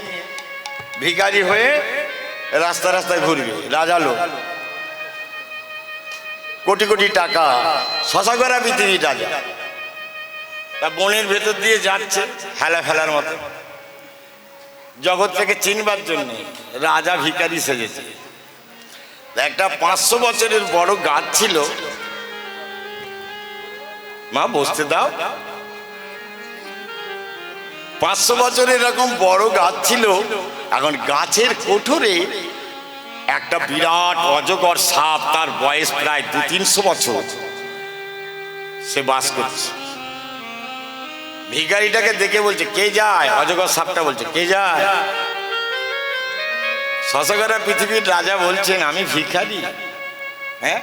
ভিখারি হয়ে রাস্তা রাস্তায় ঘুরবে। রাজা লোক, কোটি কোটি টাকা, শশাগড়া পৃথিবীর রাজা। তা বনের ভেতর দিয়ে যাচ্ছে হেলা ফেলার মতো, জগৎ থেকে চিনবার জন্য রাজা ভিখারি সেজেছে। একটা 500 বছরের বড় গাছ ছিল। মা বসতে দাও। 500 বছরের এরকম বড় গাছ ছিল। এখন গাছের কোঠরে একটা বিরাট অজগর সাপ, তার বয়স প্রায় 200-300 বছর, সে বাস করছে। ভিখারিটাকে দেখে বলছে, কে যায়? অজগর সাপটা বলছে, কে যায়? শশকরা পৃথিবীর রাজা বলছেন, আমি ভিখারি। হ্যাঁ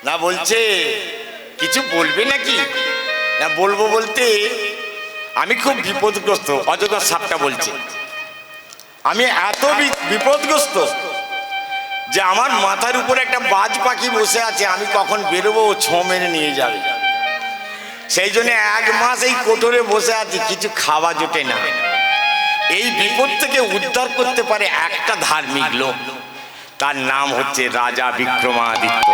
না, বলছে কিছু বলবে নাকি? না, বলবো বলতে আমি খুব বিপদগ্রস্ত। অজগর সাপটা বলছে, আমি এত বিপদগ্রস্ত যে আমার মাথার উপরে একটা বাজ পাখি বসে আছে, আমি কখন বেরোবো ও ছোঁ মেরে নিয়ে যাবে। সেই জন্য 1 মাস এই কোটরে বসে আছি, কিছু খাওয়া জোটে না। এই বিপদ থেকে উদ্ধার করতে পারে একটা ধার্মিক লোক, তার নাম হচ্ছে রাজা বিক্রমাদিত্য।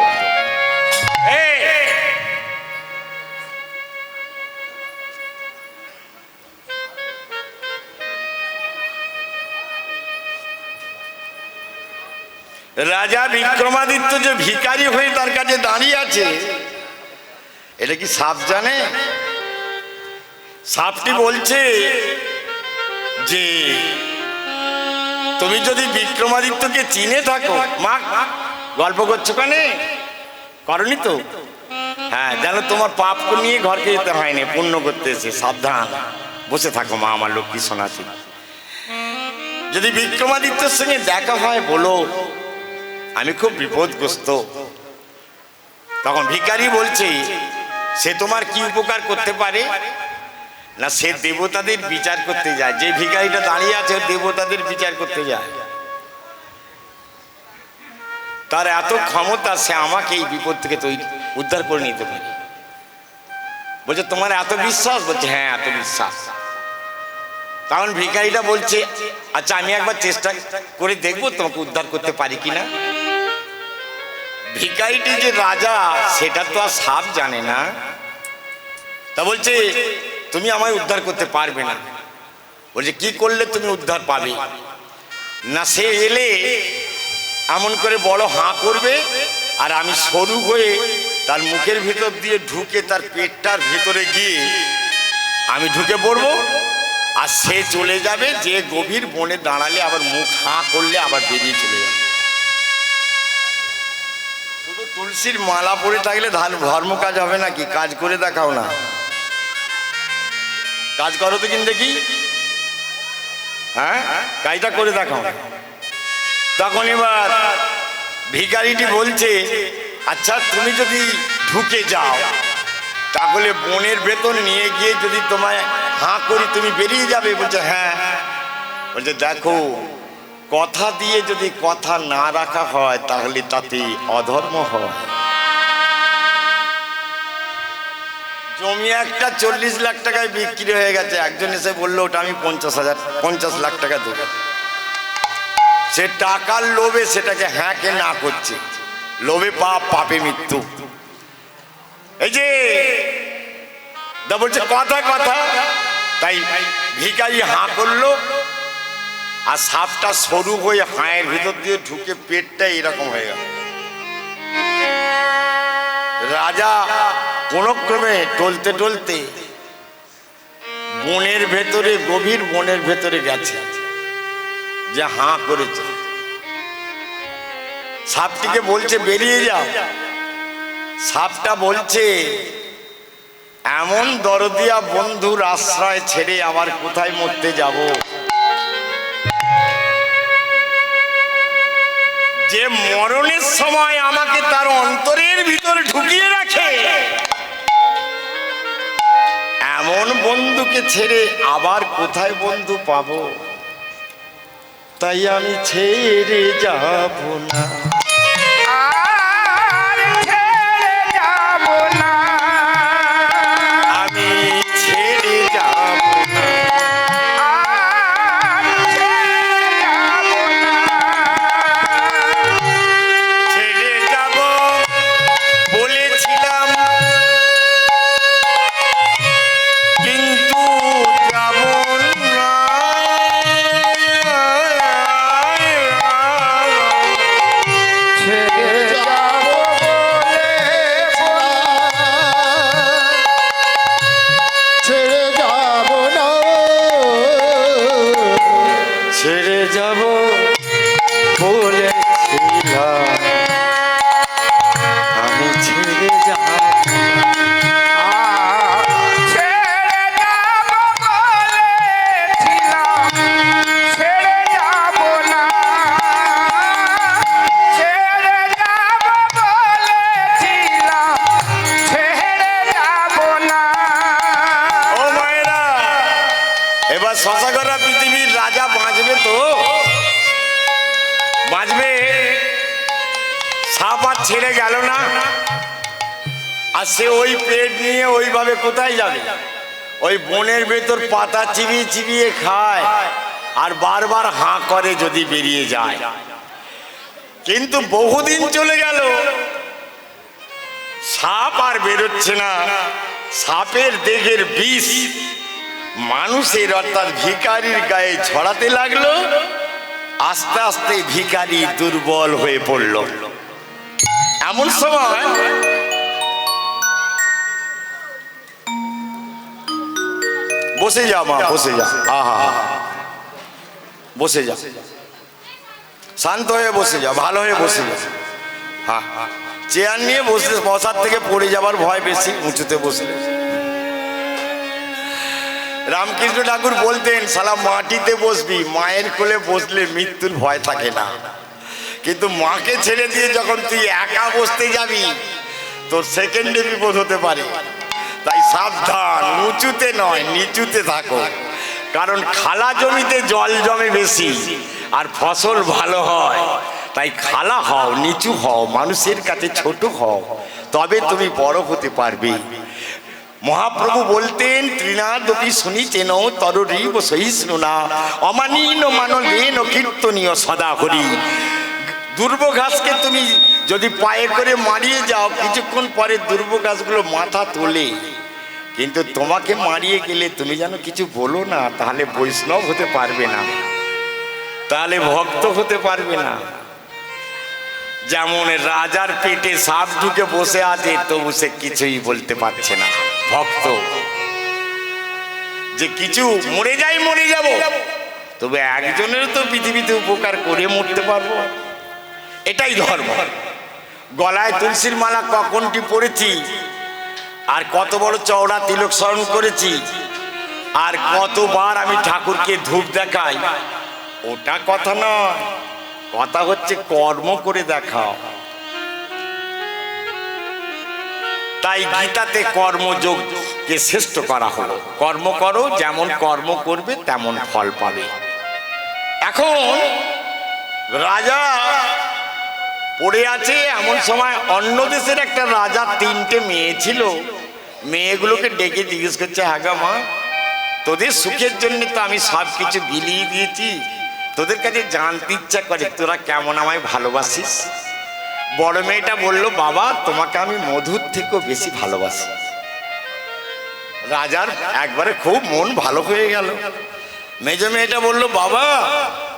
রাজা বিক্রমাদিত্য যে ভিখারি হয়ে তার কাছে দাঁড়িয়ে আছে, এটা কি সাপ জানে? সাপটি বলছে যে তুমি যদি বিক্রমাদিত্যকে চিনে থাকো, মা গল্প করছো কেন? করনি তো? হ্যাঁ, যেন তোমার পাপ নিয়ে ঘরকে যেতে হয়নি, পুণ্য করতে এসে। সাবধান, বসে থাকো মা, আমার লক্ষ্মী শোনাচ্ছি। যদি বিক্রমাদিত্যের সঙ্গে দেখা হয়, বলো আমি খুব বিপদগ্রস্ত। তখন ভিখারি বলছে, সে তোমার কি উপকার করতে পারে? না, সে দেবতাদের বিচার করতে যায়। যে ভিখারিটা দাঁড়িয়ে আছে, দেবতাদের বিচার করতে যায়। তার এত ক্ষমতা, সে আমাকে এই বিপদ থেকে উদ্ধার করে নিতে পারে। বলছে, তোমার এত বিশ্বাস? বলছে, হ্যাঁ, এত বিশ্বাস। তখন ভিখারিটা বলছে, আচ্ছা আমি একবার চেষ্টা করে দেখবো তোমাকে উদ্ধার করতে পারি কিনা। ভিখারিটি যে রাজা সেটা তো আর সাপ জানে না। তা বলছে, তুমি আমায় উদ্ধার করতে পারবে না। বলছে, কি করলে তুমি উদ্ধার পাবে? না, সে এলে এমন করে বড় হাঁ করবে, আর আমি সরু হয়ে তার মুখের ভিতর দিয়ে ঢুকে তার পেটটার ভিতরে গিয়ে আমি ঢুকে পড়বো, আর সে চলে যাবে। যে গভীর বনে দাঁড়ালে আবার মুখ হাঁ করলে আবার বেরিয়ে চলে যাবে। শুধু তুলসীর মালা পরে থাকলে ধর্ম কাজ হবে নাকি? কাজ করে দেখাও না। কাজ করো তো কিন্তু দেখি। হ্যাঁ, কাজটা করে দেখাও। তখন এবার ভিখারিটি বলছে, আচ্ছা তুমি যদি ঢুকে যাও, তাহলে বনের ভেতর নিয়ে গিয়ে যদি তোমায় হাঁ করি, তুমি বেরিয়ে যাবে? বলছে, হ্যাঁ। বলছে, দেখো, কথা দিয়ে যদি কথা না রাখা হয়, তাহলে তাতে অধর্ম হয়। জমি একটা 40 লাখ টাকায় বিক্রি হয়ে গেছে। একজন এসে বললো, ওটা আমি 50 লাখ টাকা দেবো। সে টাকার লোভে সেটাকে হ্যাঁ কে না করছে। লোভে পাপ, পাপে মৃত্যু। এই যে বলছে কথা কথা, তাই ভিখারি হাঁ করলো, আর সাপটা সরু হয়ে হাঁয়ের ভিতর দিয়ে ঢুকে পেটটা এরকম হয়ে গেল। রাজা কোনক্রমে টলতে টলতে বনের ভেতরে, গভীর বনের ভেতরে গেছে, যে হাঁ করেছে। সাপটিকে বলছে, বেরিয়ে যাও। সাপটা বলছে, এমন দরদিয়া বন্ধুর আশ্রয় ছেড়ে আবার কোথায় মরতে যাব? যে মরণের সময় আমাকে তার অন্তরের ভিতরে ঢুকিয়ে রাখে, এমন বন্ধুকে ছেড়ে আবার কোথায় বন্ধু পাবো? তাই আমি ছেড়ে যাব না। সাপ আর ছেড়ে গেল না, আর সে ওই পেট নিয়ে ওইভাবে কোথায় যাবে? ওই বনের ভেতর পাতা চিবিয়ে চিবিয়ে খায় আর বারবার হাঁ করে যদি বেরিয়ে যায়। কিন্তু বহুদিন চলে গেল, সাপ আর বেরোচ্ছে না। সাপের দেহের বিষ মানুষের অর্থাৎ ভিখারির গায়ে ছড়াতে লাগলো। আস্তে আস্তে ভিখারি দুর্বল হয়ে পড়ল। এমন সময় বসে যা মা, বসে যা, আহা বসে যা, শান্ত হয়ে বসে যা, ভালো হয়ে বসে যা। হ্যাঁ, চেয়ার নিয়ে বসে, বসার থেকে পড়ে যাবার ভয় বেশি, উঁচুতে বসলে। রামকৃষ্ণ ঠাকুর বলতেন, শালা মাটিতে বসবি, মায়ের কোলে বসলে মৃত্যুর ভয় থাকে না। কিন্তু মাকে ছেড়ে দিয়ে যখন তুই একা বসতে যাবি, তোর সেকেন্ডে বিপদ হতে পারে। তাই সাবধান, উঁচুতে নয় নিচুতে থাকো। কারণ খালা জমিতে জল জমে বেশি আর ফসল ভালো হয়। তাই খালা হও, নিচু হও, মানুষের কাছে ছোট হও, তবে তুমি বড় হতে পারবে। মহাপ্রভু বলতেন, তৃণাদপি শুনিতেন তরুরীব সহিষ্ণু না অমানীন মানলেন কীর্তনীয় সদা হরি। দুর্ব ঘাসকে তুমি যদি পায়ে করে মারিয়ে যাও, কিছুক্ষণ পরে দুর্ব ঘাসগুলো মাথা তোলে। কিন্তু তোমাকে মারিয়ে গেলে তুমি যেন কিছু বলো না, তাহলে বৈষ্ণব হতে পারবে না, তাহলে ভক্ত হতে পারবে না। যেমন রাজার পেটে সাপ ঢুকে বসে আছে, তবু সে কিছুই বলতে পারছে না। ভক্ত যে কিছু মরে যাই, মরে যাব, তবে একজনের তো পৃথিবীতে উপকার করে মরতে পারবো, এটাই ধর্ম। গলায় তুলসীর মালা কখনটি পড়েছি, আর কত বড় চওড়া তিলক স্মরণ করেছি, আর কতবার আমি ঠাকুরকে ধূপ দেখাই, ওটা কথা নয়। কথা হচ্ছে কর্ম করে দেখাও। তাই গীতাতে কর্মযোগকে শ্রেষ্ঠ করা হলো। কর্ম করো, যেমন কর্ম করবে তেমন ফল পাবে। এখন রাজা পড়ে আছে, এমন সময় অন্য দেশের একটা রাজা 3টে মেয়ে ছিল। মেয়েগুলোকে ডেকে জিজ্ঞেস করছে, হাগা মা, তোদের সুখের জন্য তো আমি সব কিছু বিলিয়ে দিয়েছি, তোদের কাছে জানতে ইচ্ছা করে তোরা কেমন আমায় ভালোবাসিস। বড় মেয়েটা বলল, বাবা তোমাকে আমি মধুর থেকেও বেশি ভালোবাসি। রাজার একবারে খুব মন ভালো হয়ে গেল। মেজ মেয়েটা বলল, বাবা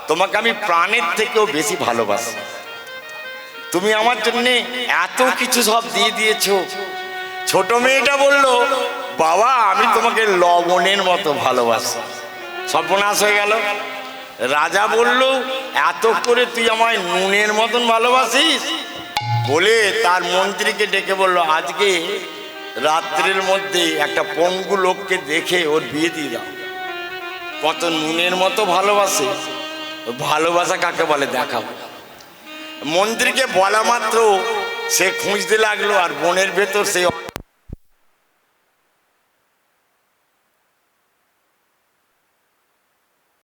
তোমাকে আমি প্রাণের থেকেও বেশি ভালোবাসি, তুমি আমার জন্য এত কিছু সব দিয়ে দিয়েছো। ছোট মেয়েটা বলল, বাবা আমি তোমাকে লবণের মতো ভালোবাসি। সর্বনাশ হয়ে গেল। রাজা বলল, এত করে তুই আমায় নুনের মতন ভালোবাসিস? বলে তার মন্ত্রীকে ডেকে বলল, আজকে রাত্রের মধ্যে একটা পঙ্গু লোককে দেখে ওর বিয়ে দিয়ে দাও। কত নুনের মতো ভালোবাসে, ভালোবাসা কাকে বলে দেখাবো। মন্ত্রীকে বলা মাত্র সে খুঁজতে লাগলো, আর বনের ভেতর সে